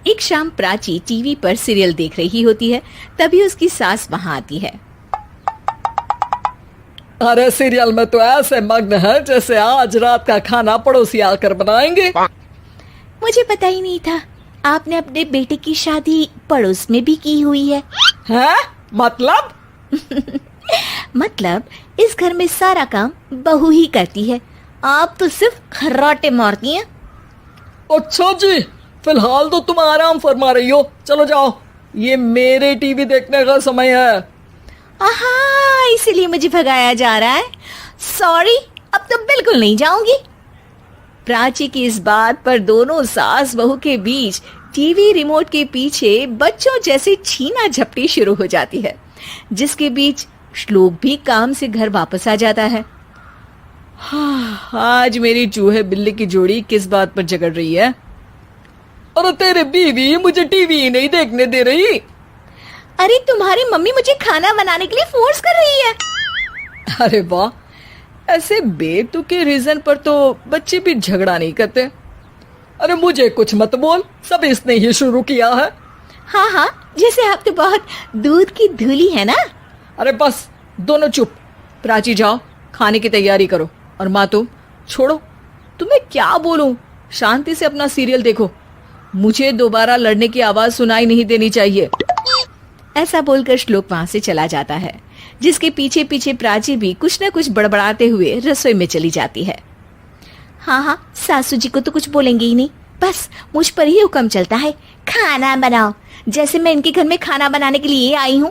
एक शाम प्राची टीवी पर सीरियल देख रही होती है। तभी उसकी सास वहां आती है। अरे सीरियल में तो ऐसे मग्न है जैसे आज रात का खाना पड़ोसी आकर बनाएंगे। मुझे पता ही नहीं था आपने अपने बेटे की शादी पड़ोस में भी की हुई है। हैं? मतलब? मतलब इस घर में सारा काम बहू ही करती है, आप तो सिर्फ खर्राटे मारती हैं। अच्छा जी, फिलहाल तो तुम आराम फरमा रही हो, चलो जाओ, ये मेरे टीवी देखने का समय है। आहा, इसीलिए मुझे भगाया जा रहा है। सॉरी, अब तो बिल्कुल नहीं जाऊंगी। प्राची की इस बात पर दोनों सास बहू के बीच टीवी रिमोट के पीछे बच्चों जैसे छीना झपटी शुरू हो जाती है, जिसके बीच श्लोक भी काम से घर वापस आ जाता है। हाँ, आज मेरी चूहे बिल्ली की जोड़ी किस बात पर झगड़ रही है? अरे तेरे बीवी मुझे टीवी ही नहीं देखने दे रही। अरे तुम्हारी मम्मी मुझे खाना बनाने के लिए फोर्स कर रही है। अरे वाह, ऐसे बेतुके रीजन पर तो बच्चे भी झगड़ा नहीं करते। अरे मुझे कुछ मत बोल, सब इसने ही शुरू किया है। हाँ हाँ, जैसे आप तो बहुत दूध की धूली है ना। अरे बस, दोनों चुप। प्राची जाओ, खाने की तैयारी करो। और माँ तुम छोड़ो, तुम्हें क्या बोलूं, शांति से अपना सीरियल देखो, मुझे दोबारा लड़ने की आवाज सुनाई नहीं देनी चाहिए। ऐसा बोलकर श्लोक वहां से चला जाता है, जिसके पीछे पीछे प्राची भी कुछ न कुछ बड़बड़ाते हुए रसोई में चली जाती है। हाँ हाँ, सासू जी को तो कुछ बोलेंगे ही नहीं, बस मुझ पर ही हुक्म चलता है, खाना बनाओ, जैसे मैं इनके घर में खाना बनाने के लिए आई हूँ।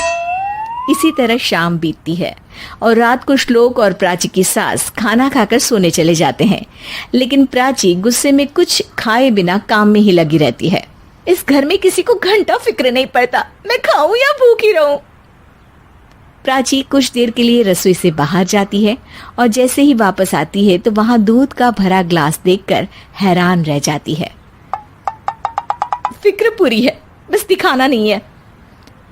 इसी तरह शाम बीतती है और रात को श्लोक और प्राची की सास खाना खाकर सोने चले जाते हैं, लेकिन प्राची गुस्से में कुछ खाए बिना काम में ही लगी रहती है। इस घर में किसी को घंटा फिक्र नहीं पड़ता मैं खाऊं या भूखी रहूं। प्राची कुछ देर के लिए रसोई से बाहर जाती है और जैसे ही वापस आती है तो वहां दूध का भरा ग्लास देखकर हैरान रह जाती है। फिक्र पूरी है, बस दिखाना नहीं है।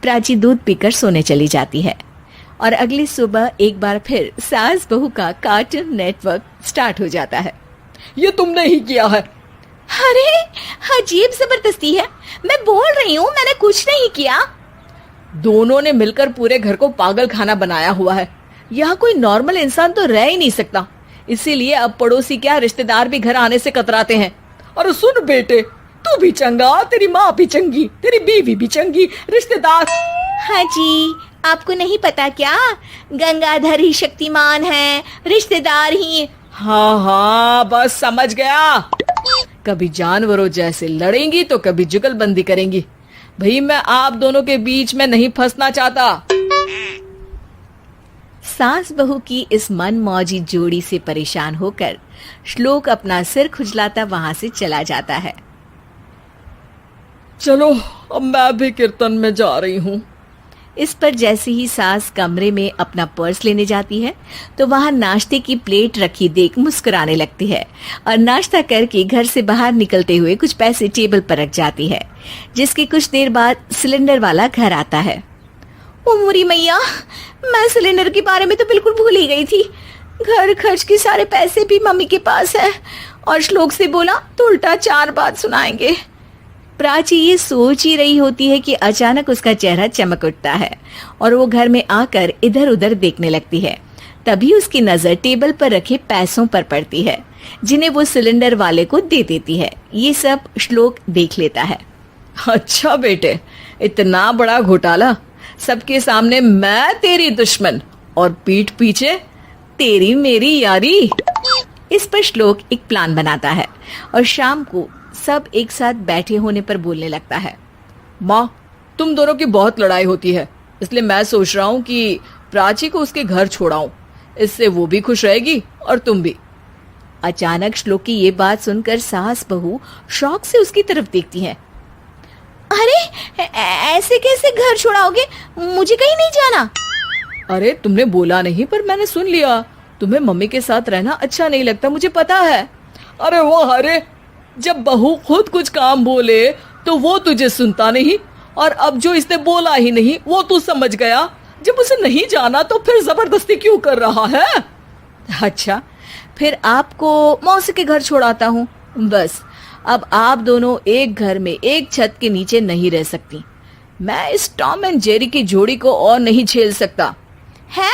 प्राची दूध पीकर सोने चली जाती है और अगली सुबह एक बार फिर सास बहू का कार्टून नेटवर्क स्टार्ट हो जाता है। ये तुमने ही किया है। अरे अजीब जबरदस्ती है, मैं बोल रही हूँ मैंने कुछ नहीं किया। दोनों ने मिलकर पूरे घर को पागल खाना बनाया हुआ है। यहाँ कोई नॉर्मल इंसान तो रह ही नहीं सकता, इसीलिए अब पड़ोसी क्या रिश्तेदार भी घर आने से कतराते हैं। और सुन बेटे, तू भी चंगा, तेरी माँ भी चंगी, तेरी बीवी भी चंगी, रिश्तेदार। हाँ जी, आपको नहीं पता क्या, गंगाधर ही शक्तिमान है, रिश्तेदार ही। हाँ हाँ, बस समझ गया। कभी जानवरों जैसे लड़ेंगी तो कभी जुगलबंदी करेंगी। भाई मैं आप दोनों के बीच में नहीं फंसना चाहता। सास बहू की इस मन मौजी जोड़ी से परेशान होकर श्लोक अपना सिर खुजलाता वहां से चला जाता है। चलो अब मैं भी कीर्तन में जा रही हूँ। इस पर जैसे ही सास कमरे में अपना पर्स लेने जाती है तो वहां नाश्ते की प्लेट रखी देख मुस्कुराने लगती है और नाश्ता करके घर से बाहर निकलते हुए कुछ पैसे टेबल पर रख जाती है, जिसके कुछ देर बाद सिलेंडर वाला घर आता है। ओ मुरी मैया, मैं सिलेंडर के बारे में तो बिल्कुल भूल ही गई थी। घर खर्च के सारे पैसे भी मम्मी के पास है और श्लोक से बोला तो उल्टा 4 बात सुनाएंगे। प्राची ये सोच ही रही होती है कि अचानक उसका चेहरा चमक उठता है और वो घर में आकर इधर उधर देखने लगती है। तभी उसकी नजर टेबल पर रखे पैसों पर पड़ती है, जिन्हें वो सिलेंडर वाले को दे देती है। ये सब श्लोक देख लेता है। अच्छा बेटे, इतना बड़ा घोटाला, सबके सामने मैं तेरी दुश्मन और पीठ पीछे तेरी मेरी यारी। इस पर श्लोक एक प्लान बनाता है और शाम को सब एक साथ बैठे होने पर बोलने लगता है। माँ, तुम दोनों की बहुत लड़ाई होती है, इसलिए मैं सोच रहा हूँ कि प्राची को उसके घर छोड़ाऊं, इससे वो भी खुश रहेगी और तुम भी। अचानक श्लोक की ये बात सुनकर सास बहू शौक से उसकी तरफ देखती हैं। अरे ऐसे कैसे घर छोड़ाओगे, मुझे कहीं नहीं जाना। अरे तुमने बोला नहीं पर मैंने सुन लिया, तुम्हें मम्मी के साथ रहना अच्छा नहीं लगता, मुझे पता है। अरे वाह, अरे जब बहू खुद कुछ काम बोले तो वो तुझे सुनता नहीं, और अब जो इसने बोला ही नहीं वो तू समझ गया। जब उसे नहीं जाना तो फिर जबरदस्ती क्यों कर रहा है? अच्छा, फिर आपको मौसी के घर छोड़ाता हूँ, बस अब आप दोनों एक घर में एक छत के नीचे नहीं रह सकती। मैं इस टॉम एंड जेरी की जोड़ी को और नहीं झेल सकता। है?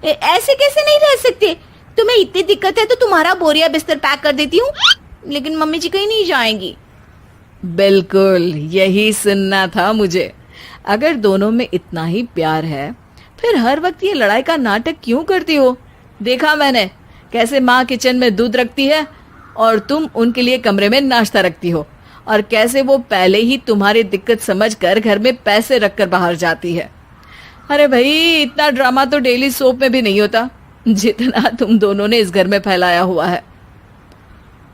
ऐसे कैसे नहीं रह सकते? तुम्हें इतनी दिक्कत है तो तुम्हारा बोरिया बिस्तर पैक कर देती हूँ, लेकिन मम्मी जी कहीं नहीं जाएंगी। बिल्कुल यही सुनना था मुझे। अगर दोनों में इतना ही प्यार है फिर हर वक्त ये लड़ाई का नाटक क्यों करती हो? देखा मैंने कैसे माँ किचन में दूध रखती है और तुम उनके लिए कमरे में नाश्ता रखती हो, और कैसे वो पहले ही तुम्हारी दिक्कत समझकर घर में पैसे रखकर बाहर जाती है। अरे भाई, इतना ड्रामा तो डेली सोप में भी नहीं होता जितना तुम दोनों ने इस घर में फैलाया हुआ है।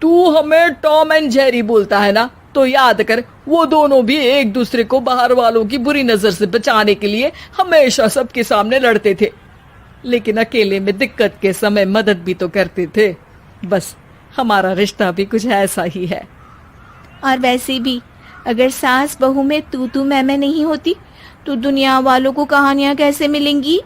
तू हमें टॉम एंड जेरी बोलता है ना, तो याद कर वो दोनों भी एक दूसरे को बाहर वालों की बुरी नजर से बचाने के लिए हमेशा सबके सामने लड़ते थे, लेकिन अकेले में दिक्कत के समय मदद भी तो करते थे। बस हमारा रिश्ता भी कुछ ऐसा ही है। और वैसे भी अगर सास बहू में तू मैं नहीं होती तो दुनिया वालों को कहानियां कैसे मिलेंगी?